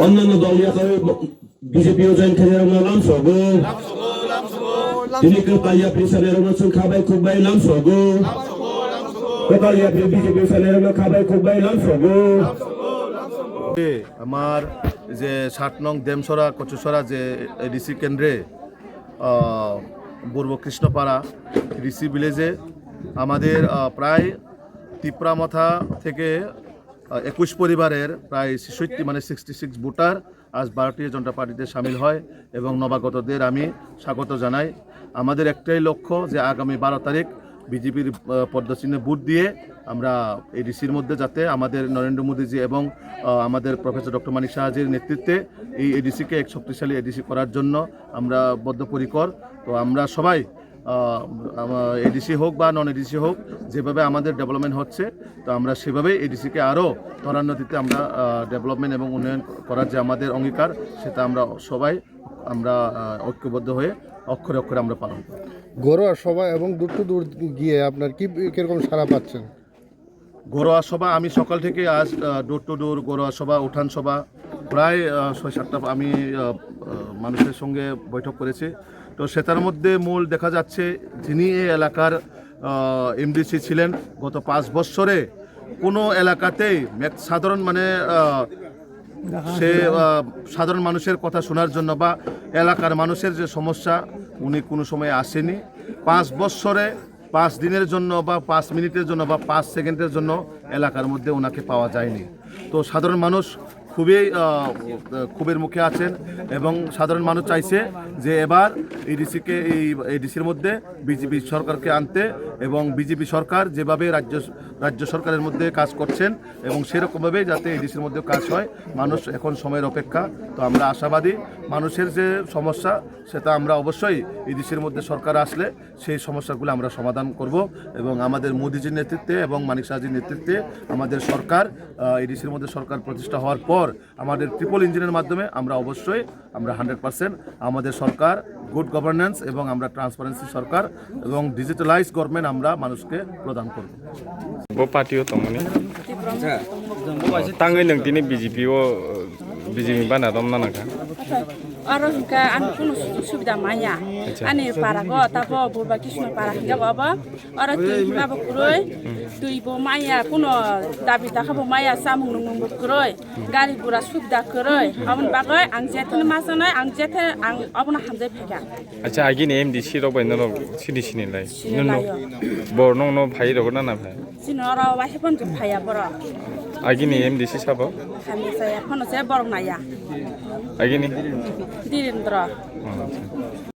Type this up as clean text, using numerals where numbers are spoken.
অন্যান্য দল বিজেপি ও জয়েন খেলে নাম সগো তিনি কালিয়া প্রিসানের খাবাই খুববাই নাম সগো কালিয়া বিজেপি সানের খাবাই খুববাই নাম সগো আমার যে ৬০ নং দেমসরা কচুসরা যে এডিসি কেন্দ্রে পূর্ব কৃষ্ণপাড়া ঋষি ভিলেজে আমাদের প্রায় তিপ্রামাথা থেকে ২১ পরিবারের প্রায় ৬৬ মানে 66 ভোটার আজ ভারতীয় জনতা পার্টিতে সামিল হয় এবং নবাগতদের আমি স্বাগত জানাই। আমাদের একটাই লক্ষ্য যে আগামী ১২ তারিখ বিজেপির পদ্মচিহ্নে ভোট দিয়ে আমরা এডিসির মধ্যে যাতে আমাদের নরেন্দ্র মোদীজি এবং আমাদের প্রফেসর ডক্টর মানিক সাহাজির নেতৃত্বে এই এডিসিকে এক শক্তিশালী এডিসি করার জন্য আমরা বদ্ধপরিকর। তো আমরা সবাই এডিসি হোক বা নন এডিসি হোক যেভাবে আমাদের ডেভেলপমেন্ট হচ্ছে তো আমরা সেভাবেই এডিসিকে আরও ত্বরান্বিত আমরা ডেভেলপমেন্ট এবং উন্নয়ন করার যে আমাদের অঙ্গীকার সেটা আমরা সবাই আমরা ঐক্যবদ্ধ হয়ে অক্ষরে অক্ষরে আমরা পালন করি। ঘরোয়া সভা এবং দূর টু দূর গিয়ে আপনার কিরকম সাড়া পাচ্ছেন? ঘরোয়া সভা আমি সকাল থেকে আজ ডোর টু ডোর ঘরোয়া সভা উঠান সভা প্রায় ৬-৭টা আমি মানুষের সঙ্গে বৈঠক করেছি। তো সেটার মধ্যে মূল দেখা যাচ্ছে যিনি এই এলাকার এমডিসি ছিলেন গত ৫ বছরে কোনো এলাকাতেই সাধারণ মানে সে সাধারণ মানুষের কথা শোনার জন্য বা এলাকার মানুষের যে সমস্যা উনি কোনো সময় আসেনি। 5 বছরে 5 দিনের জন্য বা 5 মিনিটের জন্য বা 5 সেকেন্ডের জন্য এলাকার মধ্যে ওনাকে পাওয়া যায়নি। তো সাধারণ মানুষ খুবের মুখে আছেন এবং সাধারণ মানুষ চাইছে যে এবার এডিসিকে এই এডিসির মধ্যে বিজেপি সরকারকে আনতে এবং বিজেপি সরকার যেভাবে রাজ্য সরকারের মধ্যে কাজ করছেন এবং সেরকমভাবে যাতে এডিসির মধ্যে কাজ হয়। মানুষ এখন সময়ের অপেক্ষা। তো আমরা আশাবাদী মানুষের যে সমস্যা সেটা আমরা অবশ্যই এডিসির মধ্যে সরকার আসলে সেই সমস্যাগুলো আমরা সমাধান করব এবং আমাদের মোদিজির নেতৃত্বে এবং মানিক সাহাজির নেতৃত্বে আমাদের সরকার এডিসির মধ্যে সরকার প্রতিষ্ঠা হওয়ার পর আমাদের ট্রিপল ইঞ্জিনের মাধ্যমে আমরা অবশ্যই আমরা 100% আমাদের সরকার গুড গভর্নেন্স এবং আমরা ট্রান্সপারেন্সি সরকার এবং ডিজিটালাইজ গভর্নমেন্ট আমরা মানুষকে প্রদান করব। পার্টিও তমনি তাঙ্গै नों दिनै बिजेपि बाना दं नानाखा और हिंका आन कुनो सुविधा माया आनि पाराको तब बुरबा कृष्ण पारा हिंका बाबा और तुई बाबा कुरोय तुई बो माया कुनो दाबि दाखाबो माया सामुं नुंबो कुरोय गाड़ी गुरा सुविधा कुरोय हमन बागै आं जेथन मासनाय आं जेथे आं अबना हामजे फेगा अच्छा आगिनि एमडीसी रो बायनो सिनि सिनिलाय नुनो बरनो नो भाइ रो ना भाइ सिनरा वाहिपन जु भाया बर आगिनि एमडीसी साबो खाने saya फनो saya borong naya आगिनि Dirindra